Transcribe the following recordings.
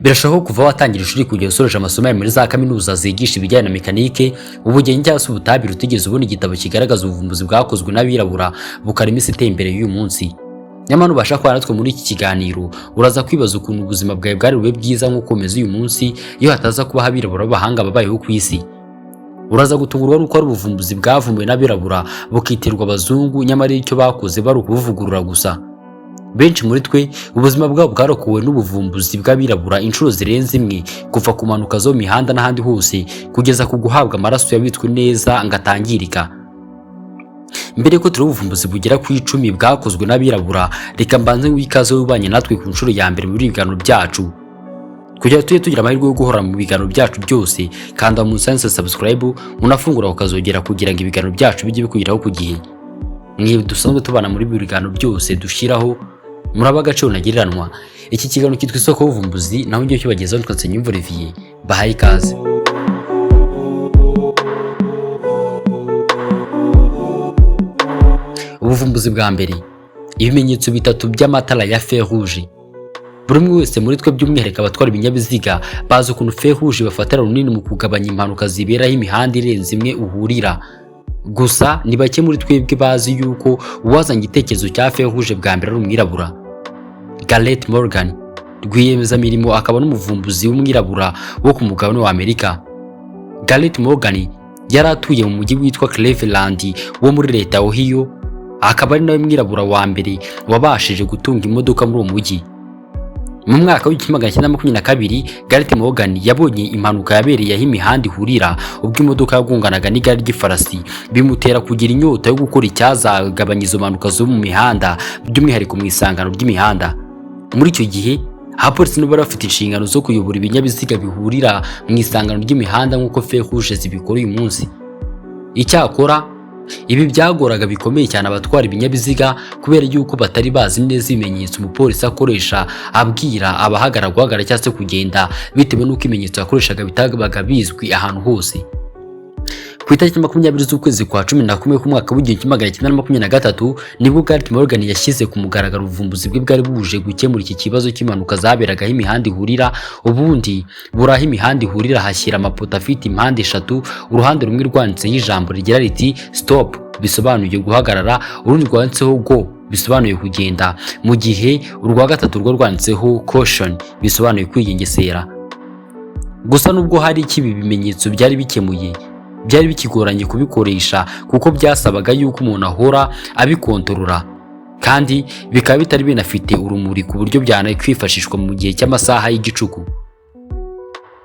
Birashoboka kuva watangira ishuri kugera usoje amasomo ya muri za kaminuza zigisha ibijyanye na mekanike, ubugenge cyangwa se ubutabire utigeze ubona igitabo kigaragaza ubuvumbuzi bwakozwe n'abirabura bukarema isi iteye imbere y'uyu munsi. Nyamara ubasha kuba natwe muri iki kiganiro uraza kwibaza ukuntu ubuzima bwawe bwari bube bwiza nk'uko umeze uyu munsi iyo hataza kubaho abirabura b'abahanga babayeho ku isi. Uraza gutungurwa n'uko ari ubuvumbuzi bwavumbuwe n'abirabura bukitirwa abazungu, nyamara icyo bakoze bari ukubuvugurura gusa. Benshi muri twe ubuzima bwabo bwarokowe n'ubuvumbuzi bw'abirabura inshuro zirenze imwe, kuva ku mpanuka zo mu mihanda n'ahandi hose kugeza ku guhabwa amaraso yabitswe neza ngo atangirika. Mbere ko turi ubuvumbuzi bugera ku 10 bwakozwe n'abirabura, reka mbanze wikaze wibanye natwe ku nshuro ya mbere muri ibiganiro byacu. Kugira tujye tugira amahirwe yo guhora mu biganiro byacu byose, kanda munsi subscribe unafungura ukazogera kugira ngo ibiganiro byacu bijye bikugeraho ku gihe. Mwe dusanzwe tubana muri biganiro byose dushiraho muraba agaciro nagiranwa. Iki kiganiro kitwa Isokoyubuvumbuzi, naho ngiye cyobagezaho twatse nyumva Olivier. Bahaye ikaze. Ubuvumbuzi bwa mbere, ibimenyetso bitatu by'amatara ya fer rouge. Buri umwe wese muri twe by'umwihariko abatwara ibinyabiziga bazi ukuntu fer rouge bafatira runini mu kugabanya impanuka ziberaho imihanda irenze imwe uhurira. Gusa ni bake muri twebwe bazi yuko uwazanye igitekerezo cya fer rouge bwa mbere ari umwirabura. Gareth Morgan, rwiyemezamirimo akaba n'umuvumbuzi w'umwirabura wo ku mugabane wa Amerika. Gareth Morgan yari atuye mu mujyi witwa Cleveland wo muri leta ya Ohio, akaba ari nawe mwirabura wa mbere wabashije gutunga imodoka muri uwo mujyi. Mu mwaka wa 1922 Gareth Morgan yabonye impanuka yabereye aho imihanda ihurira ubwo imodoka yagunganaga n'igare ry'ifarasi, bimutera kugira inyota yo gukora icyazagabanya izo mpanuka zo mu mihanda, by'umwihariko mu isangano ry'imihanda. Muri icyo gihe abapolisi nibo bafite inshingano zo kuyobora ibinyabiziga bihurira mu isangano ry'imihanda nk'uko fer rouge zibikora uyu munsi. Icyakora ibi byagoraga bikomeye cyane abatwara ibinyabiziga kubera yuko batari bazi neza ibimenyetso umupolisi akoresha abwira abahagarara guhagarara cyangwa se kugenda, bitewe n'uko ibimenyetso yakoreshaga bitabaga bizwi ahantu hose. Ku itariki 20 z'ukwezi kwa 11 k'umwaka w'1923 nibwo Gareth Morgan yashyize ku mugaragaro ubuvumbuzi bwe bwari buje gukemura iki kibazo cy'impanuka zaberagaho imihanda ihurira. Ubundi buraho imihanda ihurira hashyira amapoto afite impande eshatu, uruhande rumwe rwanditseho ijambo rigira riti stop bisobanuye guhagarara, urundi rwanditseho go bisobanuye kugenda, mu gihe urwa gatatu rwo rwanditseho caution bisobanuye kwigengesera. Gusa nubwo hari ikibi bimenyetso byari bikemuye, byari bikigoranye kubikoresha kuko byasabaga yuko umuntu ahora abikontorora, kandi bikaba bitari binafite urumuri ku buryo byanakwifashishwa mu gihe cy'amasaha y'igicuku.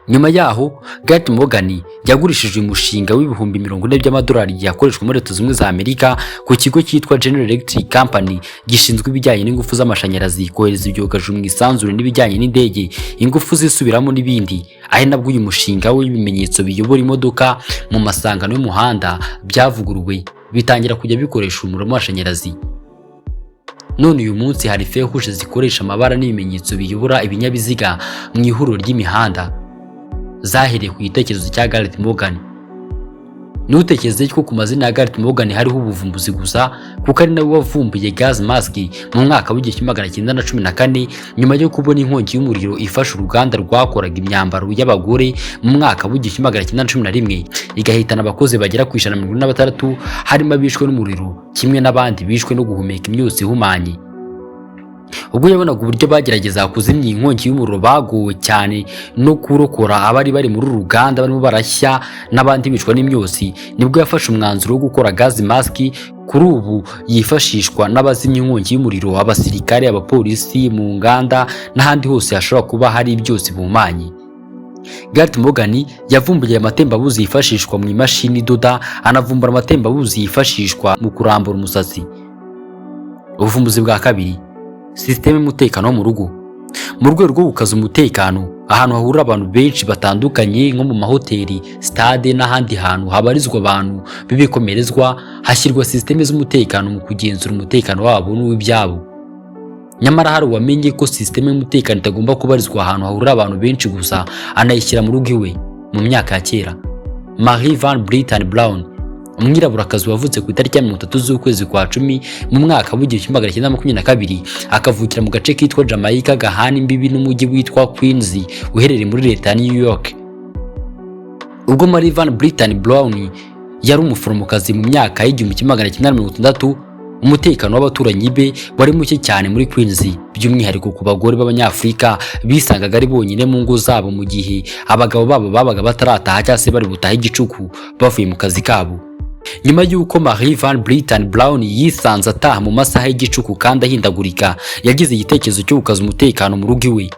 Nyuma yaho Gareth Morgan yagurishije umushinga w'ibihumbi 40 by'amadolari yakoreshwa muri Leta Zunze za Amerika ku kigo cyitwa General Electric Company gishinzwe ibijyanye n'ingufu z'amashanyarazi, kohereza ibyogajuru mu isanzure n'ibijyanye n'indege, ingufu zisubiramo n'ibindi. Ahe nabwo uyu mushinga w'ibimenyetso biyobora imodoka mu masangano y'umuhanda byavuguruwe bitangira kujya bikoresha umuriro w'amashanyarazi. None uyu munsi hari fer rouge zikoresha amabara n'ibimenyetso biyobora ibinyabiziga mu ihuriro ry'imihanda, zahereye ku gitekerezo cya Gareth Morgan. Nutekereze ko ku mazina ya Gareth Morgan hariho ubuvumbuzi gusa, kuko ari nawe wavumbuye gas mask mu mwaka wa 1914 nyuma yo kubona inkongi y'umuriro ifasha uruganda rwakoraga imyambaro y'abagore mu mwaka wa 1911 igahitana abakozi bagera ku 126, harimo abishwe n'umuriro kimwe n'abandi bishwe no guhumeka imyotsi ihumanye. Ubwo yabonaga uburyo bagerageza kuzimya inkongi y'umuriro bagowe cyane no kurokora abari bari muri uruganda barimo barashya n'abandi bicwa n'imyotsi, nibwo yafashe umwanzuro wo gukora gas mask. Kuri ubu yifashishwa n'abazimya inkongi y'umuriro, abasirikare, abapolisi, mu nganda n'ahandi hose hashobora kuba hari ibyotsi bumanye. Gareth Morgan yavumbuye amatembabuzi yifashishwa mu imashini idoda, anavumbura amatembabuzi yifashishwa mu kurambura umusatsi. Ubuvumbuzi bwa kabiri, systeme y'umutekano mu rugo. Mu rwego rwo gukaza umutekano ahantu hahurira abantu benshi batandukanye nko mu mahoteli, stade n'ahandi hantu habarizwa abantu b'ibikomerezwa, hashyirwa systeme z'umutekano mu kugenzura umutekano wabo n'uw'ibyabo. Nyamara hari uwamenye ko systeme y'umutekano itagomba kubarizwa ahantu hahurira abantu benshi gusa, anayishyira mu rugo iwe. Mu myaka ya kera Marie Van Britten Brown umwiraburakazi wavutse ku itariki ya 30 z'ukwezi kwa 10 mu mwaka w'1922 akavukira mu gace kitwa Jamaica gahana imbibi n'umujyi witwa Queens uherereye muri leta ya New York. Ubwo Mary Van Brittan Brown yari umuforomokazi mu myaka y'1960, umutekano w'abaturanyi be wari muke cyane muri Queens, by'umwihariko ku bagore b'Abanyafrika bisangaga ari bonyine mu ngo zabo mu gihe abagabo babo babaga batarataha cyangwa se bari butaha igicuku bavuye mu kazi kabo. Nyuma y'uko Mary Van Brittan Brown yisanze ataha mu masaha y'igicuku kandi ahindagurika, yagize igitekerezo cyo gukaza umutekano mu rugo iwe.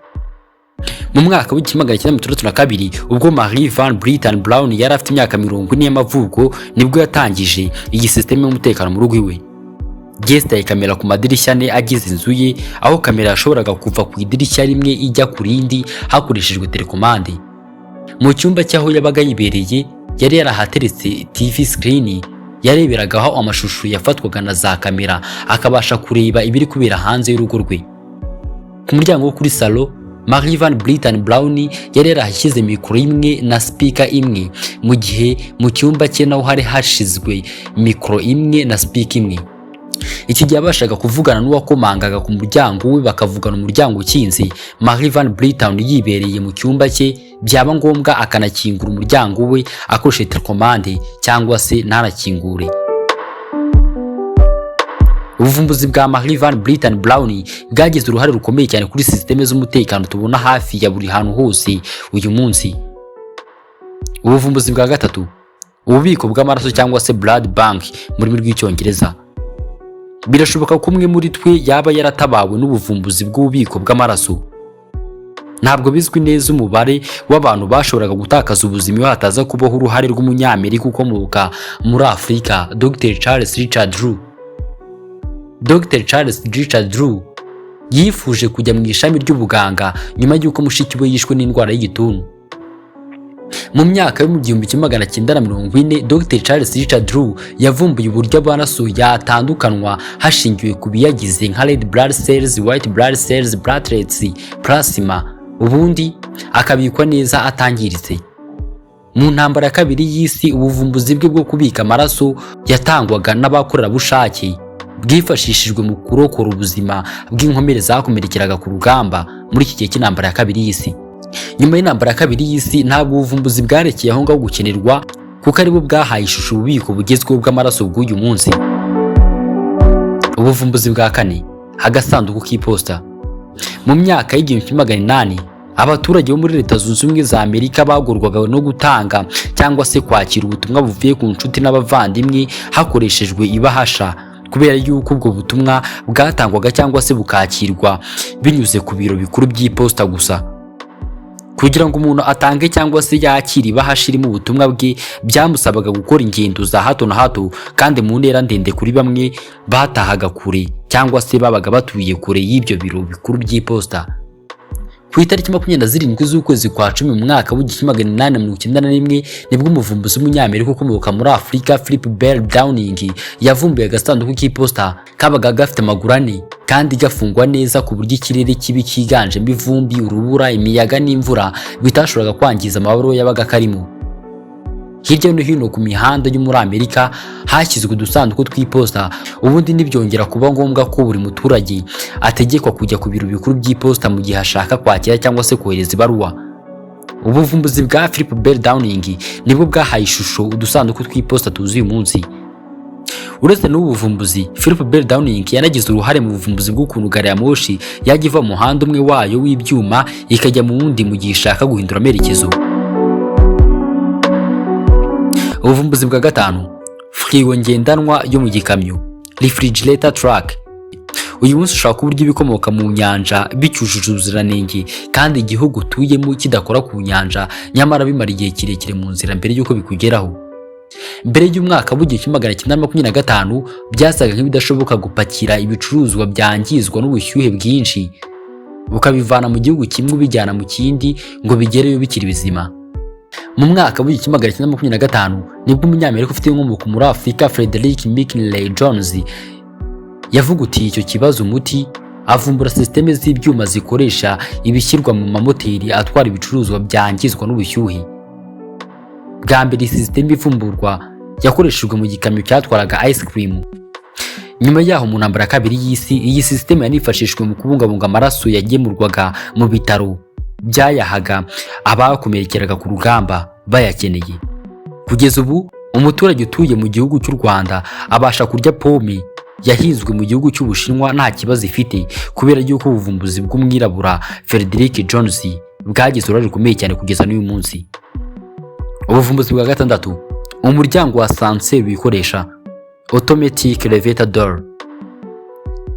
Mu mwaka w'1962 ubwo Mary Van Brittan Brown yari afite imyaka 40 y'amavuko nibwo yatangije iyi system y'umutekano mu rugo iwe. Yesitaye kamera ku madirishya ane agize inzu ye, aho kamera yashoboraga kuva ku idirishya rimwe ijya ku rindi hakoreshejwe telekomande. Mu cyumba cyaho yabaga yibereye yari yarahateretse TV screen yareberagaho amashusho yafatwaga na za kamera, akabasha kureba ibiri kubera hanze y'urugo rwe. Ku muryango wo kuri salo, Mary Van Brittan Brown yari yarahashyize mikoro imwe na speaker imwe, mu gihe mu cyumba cye naho hari hashizwe mikoro imwe na speaker imwe. Iki gihe abashaga kuvugana n'uwakomangaga ku muryango we, bakavugana umuryango ukinze, Mary Van Brittan yibereye mu cyumba cye, byaba ngombwa akanakingura umuryango we akoresheje telekomande cyangwa se ntarakingure. Ubuvumbuzi bwa Mary Van Brittan Brown bwagize uruhare rukomeye cyane kuri systeme z'umutekano tubona hafi ya buri hantu hose uyu munsi. Ubuvumbuzi bwa gatatu, ububiko bw'amaraso cyangwa se blood bank mu rurimi rw'icyongereza. Birashoboka ko umwe muri twe yaba yaratabawe n'ubuvumbuzi bw'ububiko bw'amaraso. Ntabwo bizwi neza umubare w'abantu bashoboraga gutakaza ubuzima iyo hataza kubaho uruhare rw'umunyamerika ukomoka muri Afurika, Dr. Charles Richard Drew. Dr. Charles Richard Drew yifuje kujya mu ishami ry'ubuganga nyuma y'uko mushiki we yishwe n'indwara y'igituntu. Mu myaka yo mu 1940, Dr. Charles Richard Drew yavumbuye uburyo amaraso yatandukanwa hashingiwe ku biyagize nka red blood cells, white blood cells, platelets, plasma, ubundi akabikwa neza atangiritse. Mu ntambara ya kabiri y'isi, ubuvumbuzi bwe bwo kubika amaraso yatangwaga n'abakorerabushake bwifashishijwe mu kurokora ubuzima bw'inkomere zakomerekeraga ku rugamba muri iki gihe cy'intambara ya kabiri y'isi. Nyuma y'intambara ya kabiri y'isi, ntabwo ubuvumbuzi bwarekeye aho ngaho gukenerwa, kuko aribwo bwahaye ishusho ububiko bugezweho bw'amaraso bw'uyu munsi. Ubuvumbuzi bwa kane, agasanduku k'iposita. Mu myaka y'1800, abaturage bo muri Leta Zunze Ubumwe za Amerika bagorwaga no gutanga cyangwa se kwakira ubutumwa buvuye ku nshuti n'abavandimwe hakoreshejwe ibahasha, kubera yuko ubwo butumwa bwatangwaga cyangwa se bukakirwa binyuze ku biro bikuru by'iposita gusa. Kugira ngo umuntu atange cyangwa se yakire ibahasha irimo ubutumwa bwe, byamusabaga gukora ingendo za hato na hato kandi mu ntera ndende, kuri bamwe batahaga kure cyangwa se babaga batuye kure y'ibyo biro bikuru by'iposita. Ku itariki 27 z'ukwezi kwa 10 mu mwaka w'1891 nibwo umuvumbuzi w'umunyamerika ukomoka muri Afurika Philip Bell Downing yavumbuye agasanduku k'iposita kabaga gafite amaguru ane kandi gafungwa neza ku buryo ikirere kibi kiganjemo ivumbi, urubura, imiyaga n'imvura bitashoboraga kwangiza amabaro yabaga karimo. Hirya no hino ku mihanda yo muri Amerika hashyizwe udusanduku tw'iposita, ubundi nibyongera kuba ngombwa ko buri muturage ategekwa kujya ku biro bikuru by'iposita mu gihe ashaka kwakira cyangwa se kohereza ibaruwa. Ubuvumbuzi bwa Philip Bell Downing nibwo bwahaye ishusho udusanduku tw'iposita tuzi uyu munsi. Uretse n'ubu buvumbuzi, Philip Bell Downing yanagize uruhare mu buvumbuzi bw'ukuntu gari ya moshi yajya iva mu muhanda umwe wayo w'ibyuma ikajya mu wundi mu gihe ishaka guhindura amerekezo. Ubuvumbuzi bwa gatanu, firigo ngendanwa yo mu gikamyo, refrigerator truck. Uyu munsi ushaka uburyo ibikomoka mu nyanja bicyujuje ubuziranenge kandi igihugu utuyemo kidakora ku nyanja, nyamara bimara igihe kirekire mu nzira mbere y'uko bikugeraho. Mbere y'umwaka w'1925 byasaga nk'ibidashoboka gupakira ibicuruzwa byangizwa n'ubushyuhe bwinshi bukabivana mu gihugu kimwe ubijyana mu kindi ngo bigereyo bikiri bizima. Mu mwaka w'1925 nibwo umunyamerika ufite inkomoko muri Afurika Frederick McKinley Jones yavugutiye icyo kibazo umuti, avumbura systeme z'ibyuma zikoresha ibishyirwa mu mamoteri atwara ibicuruzwa byangizwa n'ubushyuhe. Bwa mbere systeme ivumburwa yakoreshejwe mu gikamyo cyatwaraga ice cream. Nyuma yaho mu ntambara ya kabiri y'isi, iyi system yanifashishwe mu kubungabunga amaraso yagemurwaga mu bitaro byayahaga abakomerekeraga ku rugamba bayakeneye. Kugeza ubu umuturage utuye mu gihugu cy'u Rwanda abasha kurya pome yahinzwe mu gihugu cy'Ubushinwa nta kibazo ifite, kubera yuko ubuvumbuzi bw'umwirabura Frederick Jones bwagize uruhare rukomeye cyane kugeza n'uyu munsi. Ubuvumbuzi bwa gatandatu, umuryango wa sanseri wikoresha automatic elevator door.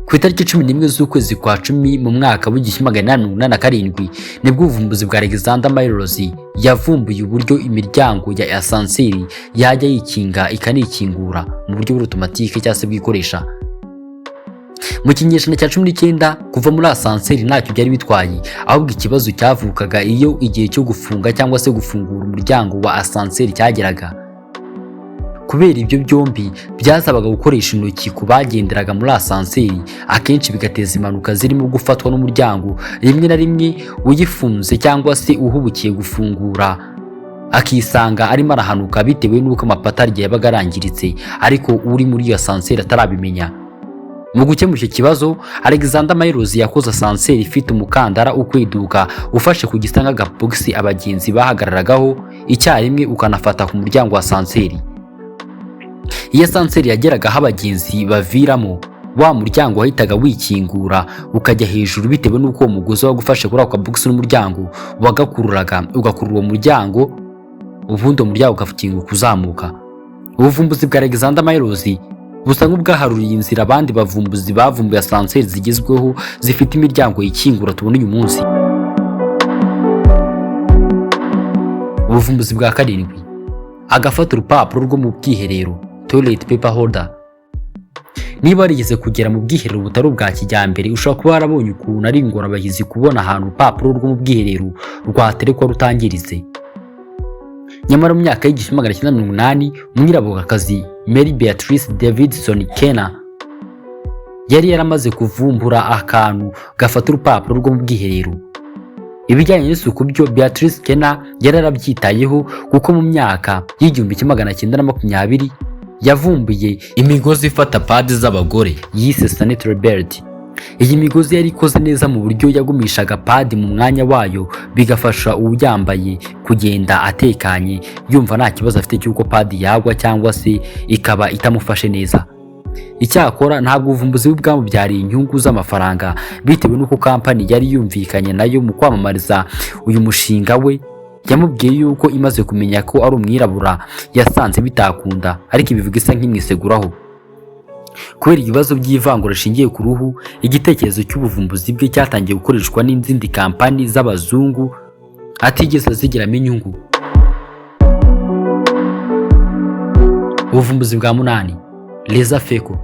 Ku itariki 11 z'ukwezi kwa 10 mu mwaka w'1887 nibwo ubuvumbuzi bwa Alexander Mills yavumbuye uburyo imiryango ya asanseri yajya yikinga ikanikingura mu buryo bw'automatique cyangwa se bwikoresha. Mu kinyejana cya 19 kuva muri asanseri ntacyo byari bitwaye, ahubwo ikibazo cyavukaga iyo igihe cyo gufunga cyangwa se gufungura umuryango wa asanseri cyageraga. Kubera ibyo byombi byasabaga gukoresha intoki ku bagenderaga muri asanseri, akenshi bigateza impanuka zirimo gufatwa n'umuryango rimwe na rimwe uyifunze cyangwa se uhubukiye gufungura akisanga arimo arahanuka bitewe n'uko amapata rye yabaga arangiritse ariko uri muri iyo asanseri atarabimenya. Mu gukemura icyo kibazo, Alexander Mills yakoze asanseri ifite umukandara ukwiduka ufashe ku gisa nk'agapogisi abagenzi bahagararagaho icyarimwe ukanafata ku muryango wa asanseri. Iyo asanseri yageragaho abagenzi baviramo, wa muryango wahitaga wikingura ukajya hejuru bitewe n'uko uwo mugozi wagufashe kuri ako kabogisi n'umuryango wagakururaga ugakurura uwo muryango, ubundi umuryango ugafunguka uzamuka. Ubuvumbuzi bwa Alexander Mills busa nk'ubwaharuriye inzira abandi bavumbuzi bavumbuye asanseri zigezweho zifite imiryango yikingura tubona uyu munsi. Ubuvumbuzi bwa karindwi, agafata urupapuro rwo mu bwiherero toilet paper holder. Niba warigeze kugera mu bwiherero butari ubwa kijyambere, ushobora kuba warabonye ukuntu ari ingorabahizi kubona ahantu urupapuro rwo mu bwiherero rwaterekwa rutangiritse. Nyamara mu myaka y'1980 umwiraburakazi Mary Beatrice Davidson Kenner yari yaramaze kuvumbura akantu gafata urupapuro rwo mu bwiherero. Ibijyanye n'isuku byo Beatrice Kenner yararabyitayeho kuko mu myaka y'1920 yavumbuye imigozi ifata padi z'abagore yise sanitary belt. Iyi migozi yari ikoze neza mu buryo yagumishaga padi mu mwanya wayo, bigafasha uwuyambaye kugenda atekanye yumva nta kibazo afite cy'uko padi yagwa cyangwa se ikaba itamufashe neza. Icyakora ntabwo ubuvumbuzi bwamubyariye inyungu z'amafaranga bitewe n'uko kampani yari yumvikanye nayo mu kwamamariza uyu mushinga we. Yamubwiye yuko imaze kumenya ko ari umwirabura yasanze bitakunda, ariko ibivuga isa nk'imwiseguraho. Kubera ibibazo by'ivangura rishingiye ku ruhu, igitekerezo cy'ubuvumbuzi bwe cyatangiye gukoreshwa n'izindi kampani z'abazungu atigeze zigiramo inyungu. Ubuvumbuzi bwa 8, laser feko.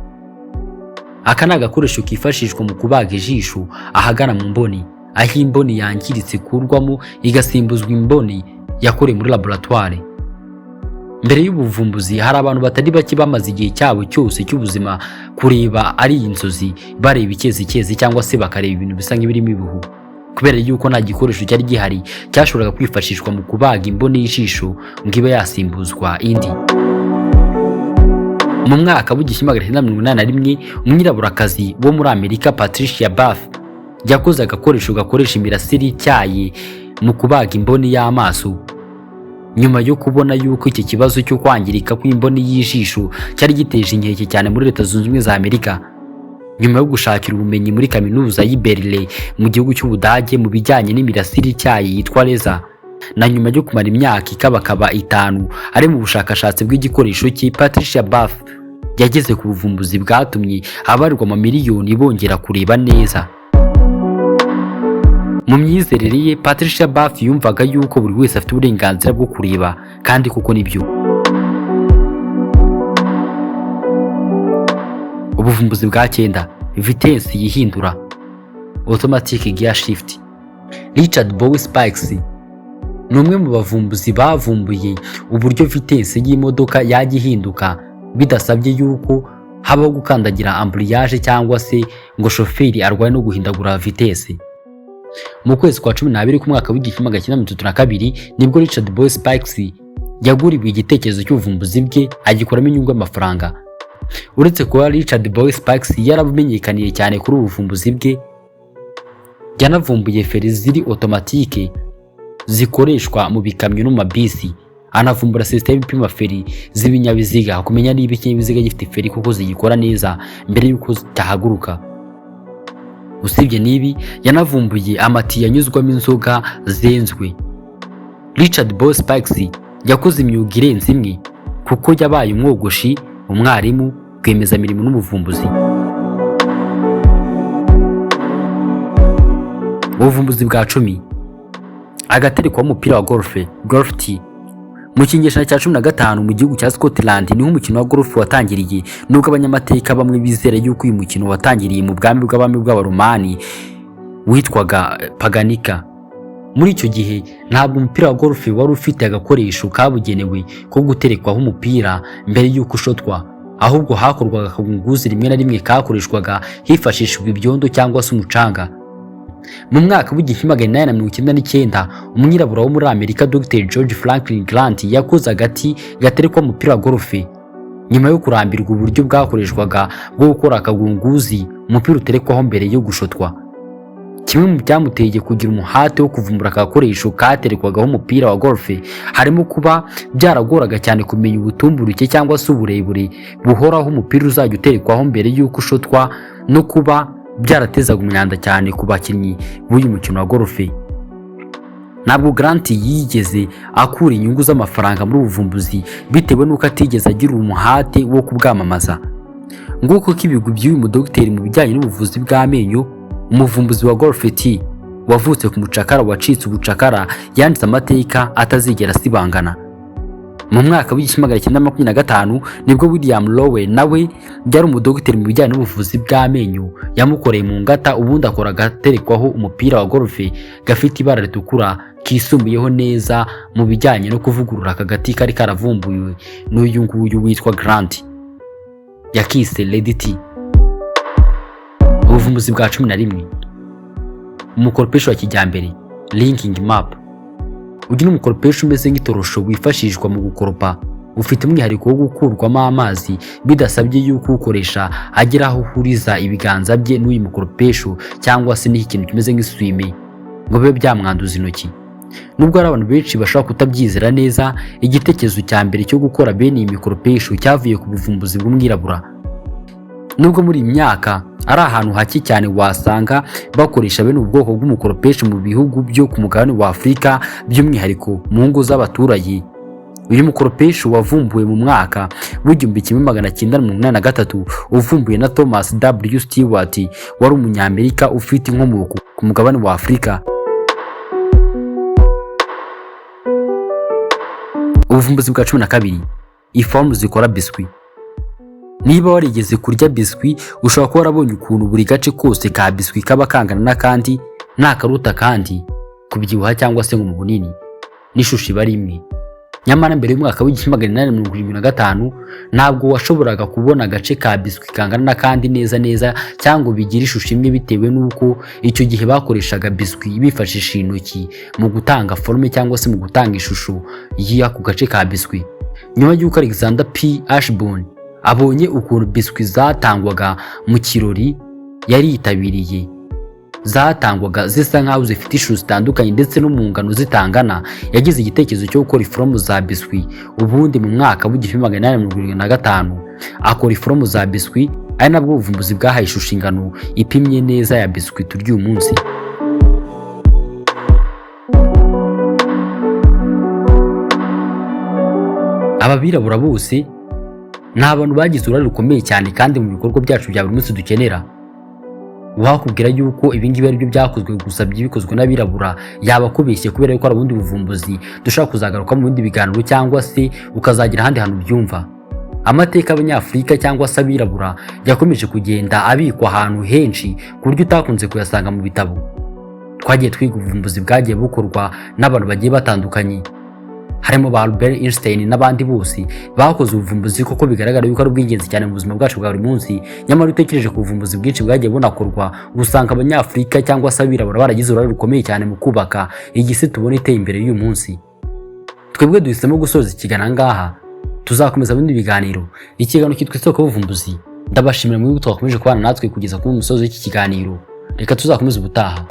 Aka ni agakoresho kifashishwa mu kubaga ijisho ahagana mu mboni, aho imboni yangiritse kurwamo igasimbuzwa imboni yakorewe muri laboratoire. Mbere y'ubuvumbuzi hari abantu batari bake bamaze igihe cyabo cyose cy'ubuzima kureba ari inzozi, bareba icyezi cyangwa se bakareba ibintu bisa nk'ibirimo ibihu, kubera yuko nta gikoresho cyari gihari cyashoboraga kwifashishwa mu kubaga imboni y'ijisho ngo ibe yasimbuzwa indi. Mu mwaka w'1981 umwiraburakazi wo muri Amerika Patricia Bath yakoze agakoresho gakoresha imirasire y'icyayi mu kubaga imboni y'amaso. Nyuma yo kubona yuko iki kibazo cyo kwangirika kw'imboni y'ijisho cyari giteje inkeke cyane muri Leta Zunze Ubumwe za Amerika, nyuma yo gushakira ubumenyi muri kaminuza y'i Berlin mu gihugu cy'Ubudage mu bijyanye n'imirasire y'icyayi yitwa laser, na nyuma yo kumara imyaka ikabakaba 5 ari mu bushakashatsi bw'igikoresho cye, Patricia Bath yageze ku buvumbuzi bwatumye abarirwa mu miliyoni bongera kureba neza. Mu myizerere ye, Patricia Bath yumvaga yuko buri wese afite uburenganzira bwo kureba, kandi kuko nibyo. Ubuvumbuzi bwa 9, vitesse yihindura automatic gear shift. Richard Bowie Spikes ni umwe mu bavumbuzi bavumbuye uburyo vitesse y'imodoka yajya ihinduka bidasabye yuko habaho gukandagira ambrillage cyangwa se ngo shoferi arwaye no guhindagura vitesse. Mu kwezi kwa 12 ku mwaka w'1932 nibwo Richard Bowie Spikes yaguriwe igitekerezo cy'ubuvumbuzi bwe agikoramo inyungu y'amafaranga. Uretse kuba Richard Boy Sparks yaramenyekaniye cyane kuri ubuvumbuzi bwe, yanavumbuye feri ziri automatique zikoreshwa mu bikamyo no mu mabisi, anavumbura system ipima feri z'ibinyabiziga kumenya niba ikinyabiziga gifite feri kuko zigikora neza mbere yuko cyahaguruka. Usibye nibi, yanavumbuye amatiyo yanyuzwamo inzoga zenzwe. Richard Boy Sparks yakoze imyuga irenze imwe kuko yabaye umwogoshi, umwarimu, rwiyemezamirimo n'umuvumbuzi. Ubuvumbuzi bwa 10, agaterekwa umupira wa golf tee. Mu kinyejana cya 15 mu gihugu cya Scotland niho umukino wa golf watangiriye, nubwo abanyamateka bamwe bizera yuko uyu mukino watangiriye mu bwami bw'abami bw'abaromani witwaga paganika. Muri icyo gihe ntabwo umupira wa golf wari ufite agakoresho kabugenewe ko guterekwaho umupira mbere y'uko ushotwa, ahubwo hakorwaga akagunguzi rimwe na rimwe kakoreshwaga hifashishijwe ibyondo cyangwa se umucanga. Mu mwaka w'1899 umwirabura wo muri Amerika Dr. George Franklin Grant yakoze agati gaterekwa umupira wa golf. Nyuma yo kurambirwa uburyo bwakoreshwaga bwo gukora akagunguzi umupira uterekwaho mbere yo gushotwa, kimwe mu byamuteye kugira umuhate wo kuvumbura akakoresho katerekwagaho umupira wa golf harimo kuba byaragoraga cyane kumenya ubutumburuke cyangwa se uburebure buhoraho umupira uzajya uterekwaho mbere y'uko ushotwa, no kuba byaratezaga umwanda cyane ku bakinnyi b'uyu mukino wa golf. Ntabwo Grant yigeze akura inyungu z'amafaranga muri ubuvumbuzi bitewe n'uko atigeze agira umuhate wo kubwamamaza. Nguko k'ibigwi by'uyu mudogiteri mu bijyanye n'ubuvuzi bw'amenyo, umuvumbuzi wa golf tee wavutse ku mucakara wacitse ubucakara yanditse amateka atazigera asibangana. Mu mwaka w'1925 nibwo William Lowe nawe byari umudogiteri mu bijyanye n'ubuvuzi bw'amenyo yamukoreye mu ngata, ubundi akora agaterekwaho umupira wa golf gafite ibara ritukura kisumbuyeho neza mu bijyanye no kuvugurura aka gati kari karavumbuwe n'uyu nguyu witwa Grant, yakise Lady T. Ubuvumbuzi bwa 11, umukoropesho wa kijyambere linking map. Uyu ni umukoropesho umeze nk'itorosho wifashishwa mu gukoropa, ufite umwihariko wo gukurwamo amazi bidasabye yuko ukoresha agera aho uhuriza ibiganza bye n'uyu mukoropesho cyangwa se n'iki kintu kimeze nk'iswime ngo bibe byamwanduza intoki. Nubwo ari abantu benshi bashobora kutabyizera neza, igitekerezo cya mbere cyo gukora bene iyi mikoropesho cyavuye ku buvumbuzi bw'umwirabura. Nubwo muri iyi myaka ari ahantu hake cyane wasanga bakoresha bene ubwoko bw'umukoropesho mu bihugu byo ku mugabane wa Afurika, by'umwihariko mu ngo z'abaturage. Uyu mukoropesho wavumbuwe mu mwaka w'1983 uvumbuwe na Thomas W. Stewart wari umunyamerika ufite inkomoko ku mugabane wa Afurika. Ubuvumbuzi bwa 12, ifomu zikora biswi. Niba warigeze kurya biswi, ushobora kuba warabonye ukuntu buri gace kose ka biswi kaba kangana n'akandi, nta karuta kandi kubyibuha cyangwa se ngo mu bunini n'ishusho iba ari imwe. Nyamara mbere y'umwaka w'1875 ntabwo washoboraga kubona agace ka biswi kangana n'akandi neza cyangwa bigira ishusho imwe, bitewe n'uko icyo gihe bakoreshaga biswi bifashisha intoki mu gutanga forme cyangwa se mu gutanga ishusho y'ako gace ka biswi. Nyuma y'uko Alexander P. Ashburn abonye ukuntu biswi zatangwaga mu kirori yari yitabiriye, zatangwaga zisa nkaho zifite ishusho zitandukanye ndetse no mu ngano zitangana, yagize igitekerezo cyo gukora iforomu za biswi. Ubundi mu mwaka w'1875 akora iforomu za biswi, ari nabwo ubuvumbuzi bwahaye ishusho ingano ipimye neza ya biswi turya uyu munsi. Ababirabura bose ni abantu bagize uruhare rukomeye cyane kandi mu bikorwa byacu bya buri munsi dukenera. Wakubwira yuko ibingibi ari byo byakozwe gusa bikozwe n'abirabura yaba kubeshye, kubera yuko ari ubundi buvumbuzi dushaka kuzagaruka mu bindi biganiro cyangwa se ukazagira ahandi hantu byumva. Amateka y'Abanyafurika cyangwa se abirabura yakomeje kugenda abikwa ahantu henshi ku buryo utakunze kuyasanga mu bitabo. Twagiye twiga ubuvumbuzi bwagiye bukorwa n'abantu bagiye batandukanye, harimo ba Albert Einstein n'abandi bose bakoze ubuvumbuzi koko bigaragara yuko ari ubw'ingenzi cyane mu buzima bwacu bwa buri munsi. Nyamara utekereje ku buvumbuzi bwinshi bwagiye bunakorwa, usanga Abanyafurika cyangwa se abirabura baragize uruhare rukomeye cyane mu kubaka igisi tubona iteye imbere y'uyu munsi. twebwe duhisemo gusoza ikiganiro ngaha, tuzakomeza bindi biganiro. Ikiganiro kitwa Isokoyubuvumbuzi. Ndabashimira mwebwe twakomeje kubana natwe kugeza ku musozo w'iki kiganiro. Reka tuzakomeze ubutaha.